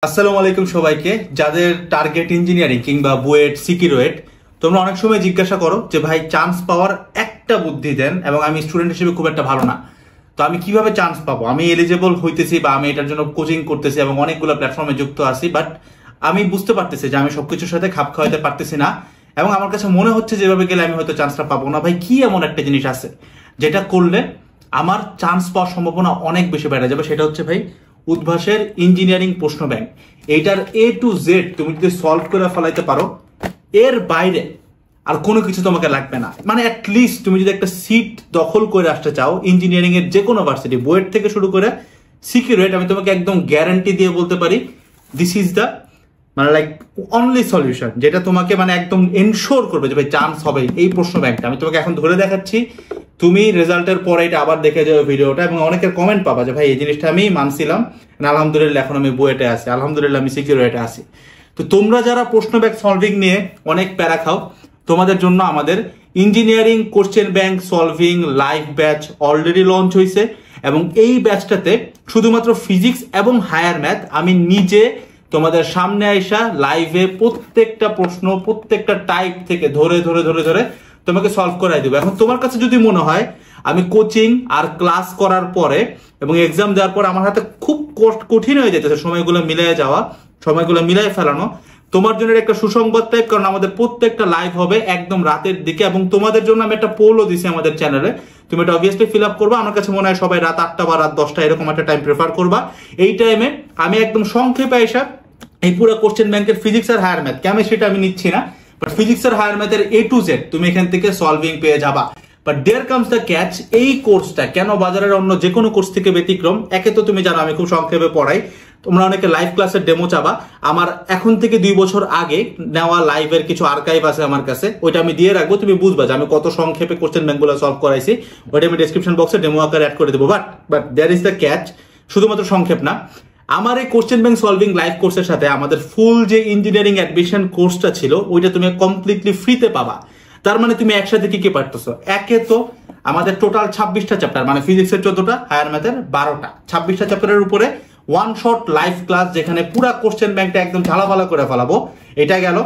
আসসালামু আলাইকুম সবাইকে। যাদের টার্গেট ইঞ্জিনিয়ারিং কিংবা বুয়েট সিকিউরেট, তোমরা অনেক সময় জিজ্ঞাসা করো যে ভাই চান্স পাওয়ার একটা বুদ্ধি দেন, এবং আমি স্টুডেন্ট হিসেবে খুব একটা ভালো না, তো আমি কিভাবে চান্স পাবো? আমি এলিজেবল হইতেছি বা আমি এটার জন্য কোচিং করতেছি এবং অনেকগুলো প্ল্যাটফর্মে যুক্ত আছি, বাট আমি বুঝতে পারতেছি যে আমি সবকিছুর সাথে খাপ খাওয়াতে পারতেছি না, এবং আমার কাছে মনে হচ্ছে যেভাবে গেলে আমি হয়তো চান্সটা পাবো না। ভাই কি এমন একটা জিনিস আছে যেটা করলে আমার চান্স পাওয়ার সম্ভাবনা অনেক বেশি বেড়ে যাবে? সেটা হচ্ছে ভাই উদ্ভাসের ইঞ্জিনিয়ারিং প্রশ্ন ব্যাংক। এইটার এ টু জেড তুমি যদি সলভ করে ফেলাইতে পারো, এর বাইরে আর কোনো কিছু তোমাকে লাগবে না। মানে অ্যাটলিস্ট তুমি যদি একটা সিট দখল করে আসতে চাও ইঞ্জিনিয়ারিং এর যে কোনো ভার্সিটি, বুয়েট থেকে শুরু করে সিকিউরেট, আমি তোমাকে একদম গ্যারান্টি দিয়ে বলতে পারি দিস ইজ দ্য মানে লাইক অনলি সলিউশন, যেটা তোমাকে মানে একদম এনশোর করবে যে ভাই চান্স হবে। এই প্রশ্ন ব্যাংকটা আমি তোমাকে এখন ধরে দেখাচ্ছি, তুমি রেজাল্টের পরে এটা আবার দেখে যাবে ভিডিওটা, এবং অনেকের কমেন্ট পাবা যে ভাই এই জিনিসটা আমি মানছিলাম, আলহামদুলিল্লাহ এখন আমি বুয়েটে আছি, আলহামদুলিল্লাহ আমি সিকিউরিটিতে আছি। তো তোমরা যারা প্রশ্ন ব্যাংক সলভিং নিয়ে অনেক প্যারা খাও, তোমাদের জন্য আমাদের engineering question bank solving live batch already launch হয়েছে, এবং এই ব্যাচটাতে শুধুমাত্র ফিজিক্স এবং হায়ার ম্যাথ আমি নিজে তোমাদের সামনে আইসা লাইভে প্রত্যেকটা প্রশ্ন প্রত্যেকটা টাইপ থেকে ধরে ধরে ধরে ধরে তোমাকে সলভ করাই দেবো। এখন তোমার কাছে যদি মনে হয় আমি কোচিং আর ক্লাস করার পরে এবং এক্সাম দেওয়ার পর আমার হাতে খুব কঠিন হয়ে যেতেছে সময়গুলো মিলাই যাওয়া, সময়গুলো মিলাই ফেলানো, তোমার জন্য একটা সুসংবাদ টাইপ, কারণ আমাদের প্রত্যেকটা লাইভ হবে একদম রাতের দিকে, এবং তোমাদের জন্য আমি একটা পোলও দিছি আমাদের চ্যানেলে, তুমি এটা অবভিয়াসলি ফিল আপ করবা। আমার কাছে মনে হয় সবাই রাত 8টা বা রাত 10টা এরকম একটা টাইম প্রেফার করবা। এই টাইমে আমি একদম সংক্ষেপে এসে এই পুরো কোশ্চেন ব্যাংকের ফিজিক্স আর হায়ার ম্যাথ, কেমিস্ট্রিটা আমি নিচ্ছি না, বাট ফিজিক্স আর হায়ার ম্যাথের এ টু জেড তুমি এখান থেকে সলভিং পেয়ে যাবা। But there comes the catch, এই কোর্সটা কেন বাজারের অন্য যে কোনো কোর্স থেকে ব্যতিক্রম? একে তো তুমি জানো আমি খুব সংক্ষেপে পড়াই, তোমরা অনেকে লাইভ ক্লাসের ডেমো চাবা, আমার এখন থেকে 2 বছর আগে নেওয়া লাইভের কিছু আর্কাইভ আছে আমার কাছে, ওইটা আমি দিয়ে রাখবো, তুমি বুঝবা যে আমি কত সংক্ষেপে কোশ্চেন ব্যাংকগুলো সলভ করাইছি, ওইটা আমি ডেসক্রিপশন বক্সে ডেমো আকারে অ্যাড করে দেবো। But there is the catch, শুধুমাত্র সংক্ষেপ না, আমার এই কোশ্চেন ব্যাংক সলভিং লাইভ কোর্সের সাথে আমাদের ফুল যে ইঞ্জিনিয়ারিং অ্যাডমিশন কোর্সটা ছিল ওইটা তুমি কমপ্লিটলি ফ্রিতে পাবা। তার মানে তুমি একসাথে কি কি পারতেছো? একে তো আমাদের টোটাল 26টা চ্যাপ্টার, মানে ফিজিক্সের 14টা, হায়ার ম্যাথের 12টা, 26টা চ্যাপ্টারের উপরে ওয়ান শট লাইভ ক্লাস, যেখানে পুরা কোশ্চেন ব্যাংকটা একদম ঝালাপালা করে ফেলাবো। এটা গেল।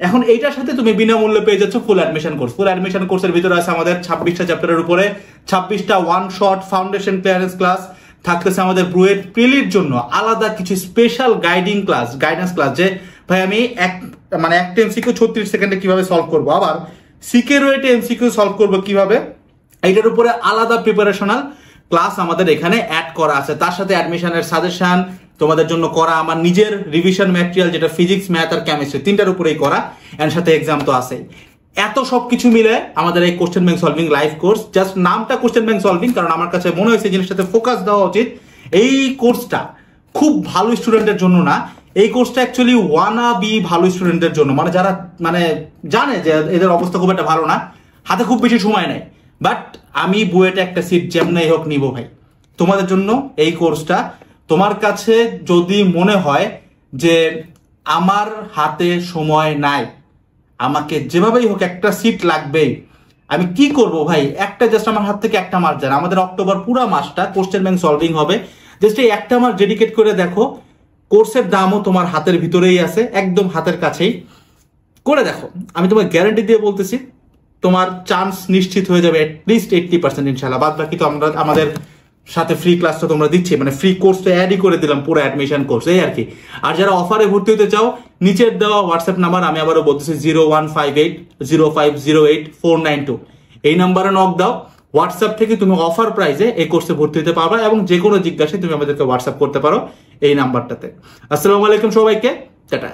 এখন এইটার সাথে তুমি বিনামূল্যে পেয়ে যাচ্ছ full admission course. Full admission কোর্সের ভিতরে আছে আমাদের 26টা চ্যাপ্টারের উপরে 26টা one shot foundation clearance class, থাকতেছে আমাদের বুয়েট প্রিলির জন্য আলাদা কিছু স্পেশাল গাইডেন্স ক্লাস, যে ভাই আমি একটা এমসিকিউ 36 সেকেন্ডে কিভাবে সলভ করবো, আবার সিকিউরিটি এমসিকিউ সলভ করবো কিভাবে, এইটার উপরে আলাদা প্রিপারেশনাল ক্লাস আমাদের এখানে অ্যাড করা আছে। তার সাথে অ্যাডমিশনের সাজেশন তোমাদের জন্য করা, আমার নিজের রিভিশন ম্যাটেরিয়াল যেটা ফিজিক্স ম্যাথ আর কেমিস্ট্রি 3টার উপরেই করা, এর সাথে এক্সাম তো আছেই। এত সবকিছু মিলে আমাদের এই question bank solving live course, just নামটা কোশ্চেন ব্যাংক সলভিং, কারণ আমার কাছে মনে হয়েছে জিনিসটাতে ফোকাস দেওয়া উচিত। এই কোর্সটা খুব ভালো স্টুডেন্টের জন্য না, এই কোর্সটা অ্যাকচুয়ালি ওয়ানা বি ভালো স্টুডেন্টের জন্য, মানে যারা জানে যে এদের অবস্থা খুব একটা ভালো না, হাতে খুব বেশি সময় নেই, বাট আমি বুয়েটে একটা সিট যেমনই হোক নিব ভাই, তোমাদের জন্য এই কোর্সটা। তোমার কাছে যদি মনে হয় যে আমার হাতে সময় নাই, আমাকে যেভাবেই হোক একটা সিট লাগবেই, আমি কি করব ভাই? জাস্ট আমার হাত থেকে একটা মাস যান, আমাদের অক্টোবর পুরো মাসটা কোশ্চেন ব্যাংক সলভিং হবে, জাস্ট এই একটা মাস ডেডিকেট করে দেখো, কোর্সের দামও তোমার হাতের ভিতরেই আছে, একদম হাতের কাছেই, করে দেখো। আমি তোমার গ্যারান্টি দিয়ে বলতেছি তোমার চান্স নিশ্চিত হয়ে যাবে অ্যাটলিস্ট 80% ইনশাল্লাহ। বাদ বাকি তো আমরা আমাদের সাথে ফ্রি ক্লাসটা তোমরা দিচ্ছি, মানে ফ্রি কোর্সটা অ্যাডই করে দিলাম পুরো অ্যাডমিশন কোর্স, এই আর কি। আর যারা অফারে ভর্তি হতে চাও, নিচের দেওয়া হোয়াটসঅ্যাপ নাম্বার, আমি আবারও বলতেছি 0158050492, এই নাম্বারে নক দাও, হোয়াটসঅ্যাপ থেকে তুমি অফার প্রাইসে এই কোর্সে ভর্তি হতে পারবে, এবং যে কোনো জিজ্ঞাসায় তুমি আমাদেরকে হোয়াটসঅ্যাপ করতে পারো এই নাম্বারটাতে। আসসালামু আলাইকুম সবাইকে, টাটা।